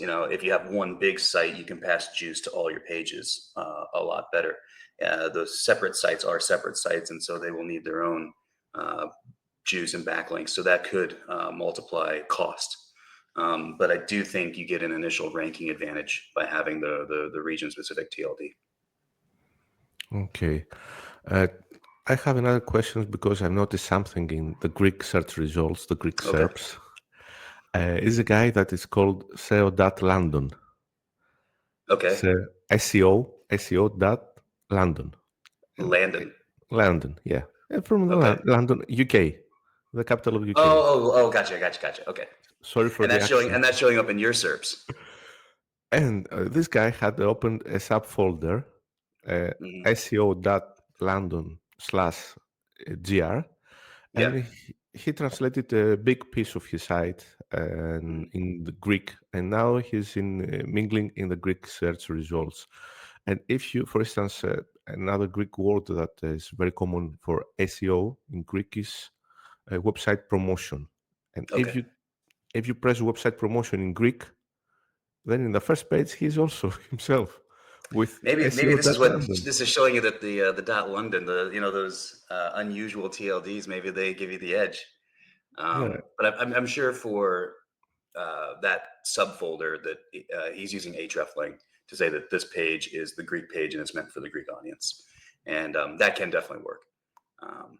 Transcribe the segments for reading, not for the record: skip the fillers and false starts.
response. If you have one big site, you can pass juice to all your pages a lot better. Those separate sites are separate sites, and so they will need their own juice and backlinks. So that could multiply cost. But I do think you get an initial ranking advantage by having the region-specific TLD. Okay. I have another question because I've noticed something in the Greek search results, the Greek Okay. SERPs. Is a guy that is called SEO.London. Okay. SEO.London. Landon. London, yeah. From the Okay. London, UK, the capital of UK. Oh, gotcha. Okay. Sorry for And the that's accent. showing up in your SERPs. And this guy had opened a subfolder, Mhm. SEO.London/gr, Yeah. and he translated a big piece of his site Mhm. in the Greek, and now he's mingling in the Greek search results. And if you, for instance, another Greek word that is very common for SEO in Greek is website promotion. And Okay. if you press website promotion in Greek, then in the first page he's also himself with Maybe this is what SEO.London. this is showing you that the dot London, those unusual TLDs, maybe they give you the edge. Yeah, But I'm sure for that subfolder that he's using hreflang to say that this page is the Greek page and it's meant for the Greek audience, and that can definitely work. Um,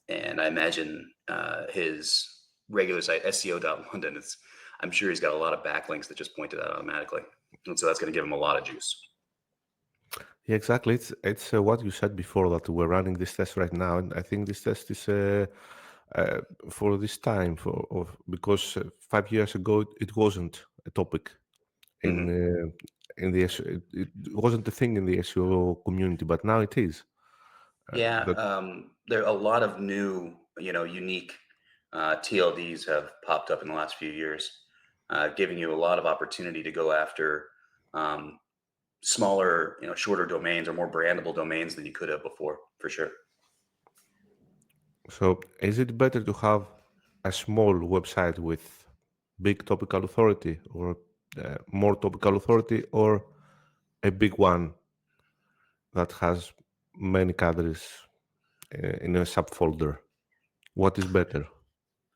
and I imagine his regular site SEO.London is. I'm sure he's got a lot of backlinks that just point to that automatically, and so that's going to give him a lot of juice. yeah, exactly. It's what you said before that we're running this test right now, and I think this test is for this time because 5 years ago it wasn't a topic in Hmm. the SEO, it wasn't a thing in the SEO community, but now it is. Yeah, That there are a lot of new, unique TLDs have popped up in the last few years, giving you a lot of opportunity to go after smaller, shorter domains or more brandable domains than you could have before, for sure. So, is it better to have a small website with big topical authority, or more topical authority, or a big one that has many categories in a subfolder? What is better?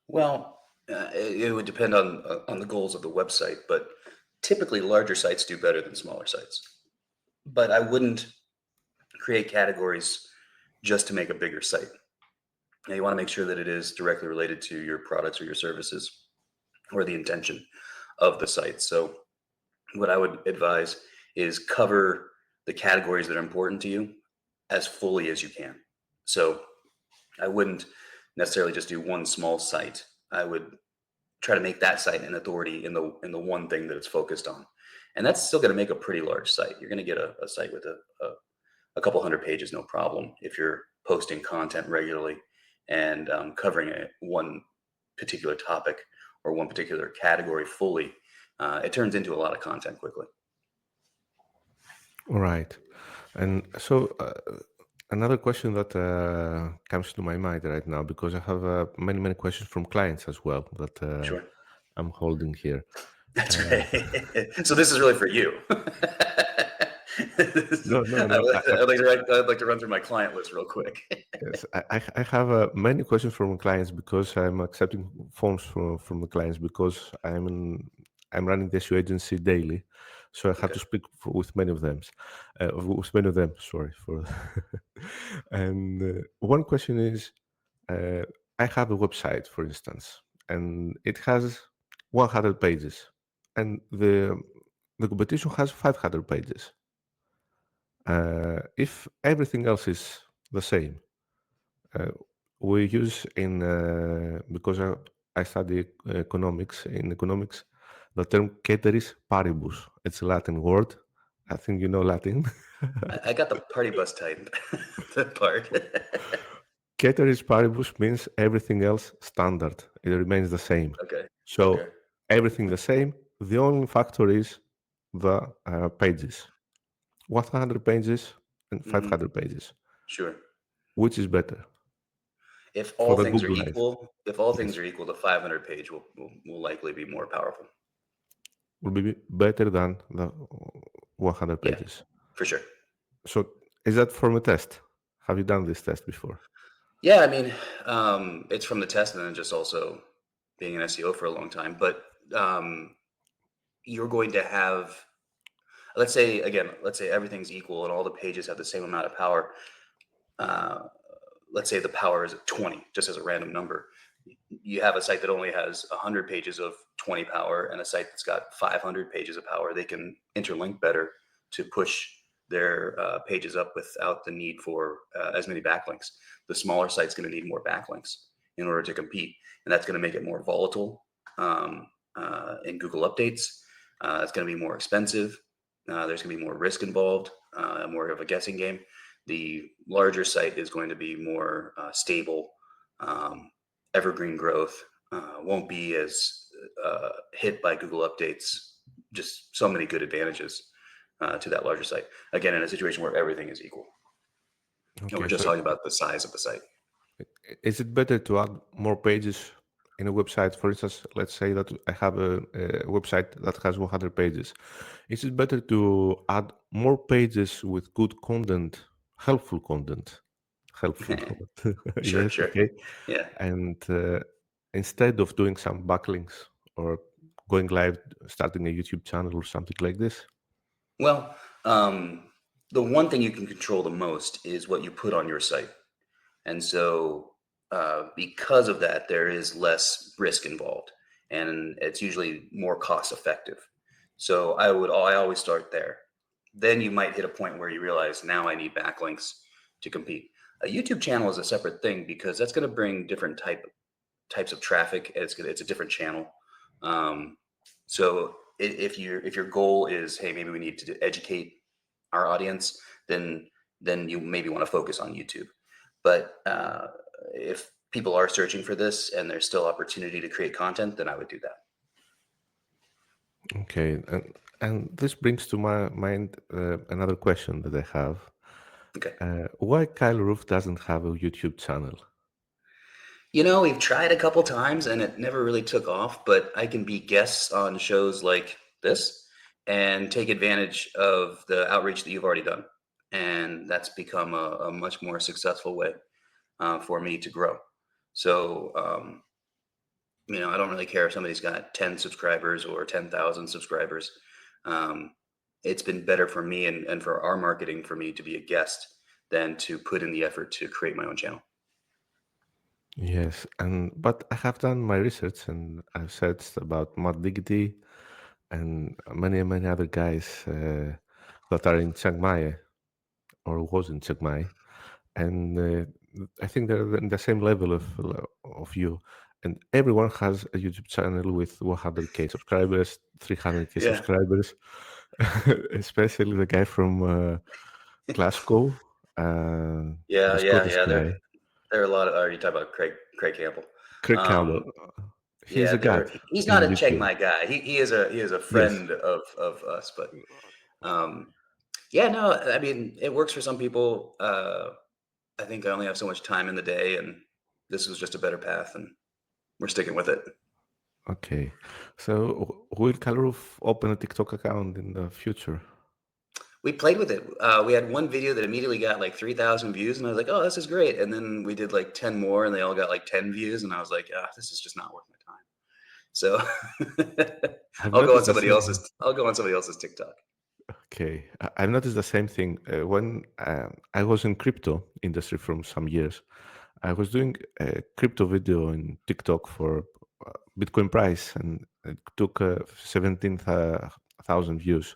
Well, it would depend on the goals of the website, but typically larger sites do better than smaller sites. But I wouldn't create categories just to make a bigger site. Now, you want to make sure that it is directly related to your products or your services or the intention of the site. So, what I would advise is cover the categories that are important to you as fully as you can. So, I wouldn't necessarily just do one small site. I would try to make that site an authority in the one thing that it's focused on, and that's still going to make a pretty large site. You're going to get a site with a couple hundred pages, no problem, if you're posting content regularly and covering one particular topic or one particular category fully. It turns into a lot of content quickly. All right. And so another question that comes to my mind right now, because I have many questions from clients as well that Sure. I'm holding here. That's right. So this is really for you. No. I'd like to run through my client list real quick. Yes, I have many questions from clients because I'm accepting forms from the clients because I'm running the SEO agency daily, so I have Okay. to speak with many of them. With many of them, sorry for. And one question is, uh, I have a website, for instance, and it has 100 pages, and the competition has 500 pages. If everything else is the same, uh, we use because I study economics. In economics, the term ceteris paribus. It's a Latin word. I think you know Latin. I got the party bus type that part. Ceteris paribus means everything else standard. It remains the same. Okay. Okay. So everything the same. The only factor is the pages. 100 pages and Hmm. 500 pages. Sure. Which is better If for all the things are Google eyes? equal, if all things Yes. are equal, the 500 page will likely be more powerful. will be better than the 100 Yeah, pages. for sure. So is that from a test? Have you done this test before? Yeah, I mean, it's from the test and then just also being an SEO for a long time. But you're going to have, let's say everything's equal and all the pages have the same amount of power. Uh, let's say the power is 20, just as a random number. You have a site that only has 100 pages of 20 power and a site that's got 500 pages of power. They can interlink better to push their pages up without the need for as many backlinks. The smaller site's going to need more backlinks in order to compete, and that's going to make it more volatile in Google updates. It's going to be more expensive. There's going to be more risk involved, more of a guessing game. The larger site is going to be more stable, evergreen growth, won't be as hit by Google updates. Just so many good advantages to that larger site. Again, in a situation where everything is equal. And we're Okay, just so talking about the size of the site. is it better to add more pages in a website? For instance, let's say that I have a website that has 100 pages. Is it better to add more pages with good content, helpful content? Helpful content. Sure, Yes, sure. okay. Yeah. And instead of doing some backlinks or going live, starting a YouTube channel or something like this? Well, the one thing you can control the most is what you put on your site. And so, because of that, there is less risk involved, and it's usually more cost effective. So I always start there. Then you might hit a point where you realize now I need backlinks to compete. A YouTube channel is a separate thing because that's going to bring different types of traffic. It's a different channel. Um, so if your goal is, hey, maybe we need to educate our audience, then you maybe want to focus on YouTube. But if people are searching for this and there's still opportunity to create content, then I would do that. Okay, and this brings to my mind another question that I have. Okay. Why Kyle Roof doesn't have a YouTube channel? We've tried a couple times and it never really took off, but I can be guests on shows like this and take advantage of the outreach that you've already done. And that's become a much more successful way for me to grow. So, I don't really care if somebody's got 10 subscribers or 10,000 subscribers. Um, it's been better for me and for our marketing for me to be a guest than to put in the effort to create my own channel. Yes, and but I have done my research and I've searched about Matt Diggity and many other guys that are in Chiang Mai or was in Chiang Mai, and I think they're in the same level of you. And everyone has a YouTube channel with 100K subscribers, 300K Yeah. subscribers, especially the guy from Glasgow, Yeah, the yeah, Scottish yeah. guy, There are a lot of. Are you talking about Craig Campbell? Craig Campbell. Um, He's yeah, a god he's not in a Chiang YouTube. Mai guy. He is a Yes. friend of us, but um, yeah, no. I mean, it works for some people. I think I only have so much time in the day, and this was just a better path, and we're sticking with it. Okay. So will Kalroof open a TikTok account in the future? We played with it. We had one video that immediately got like 3,000 views, and I was like, "Oh, this is great." And then we did like 10 more, and they all got like 10 views, and I was like, "Ah, this is just not worth my time." So I've noticed the same. I'll go on somebody else's TikTok. Okay, I've noticed the same thing. When I was in crypto industry from some years, I was doing a crypto video in TikTok for Bitcoin price, and it took 17,000 views.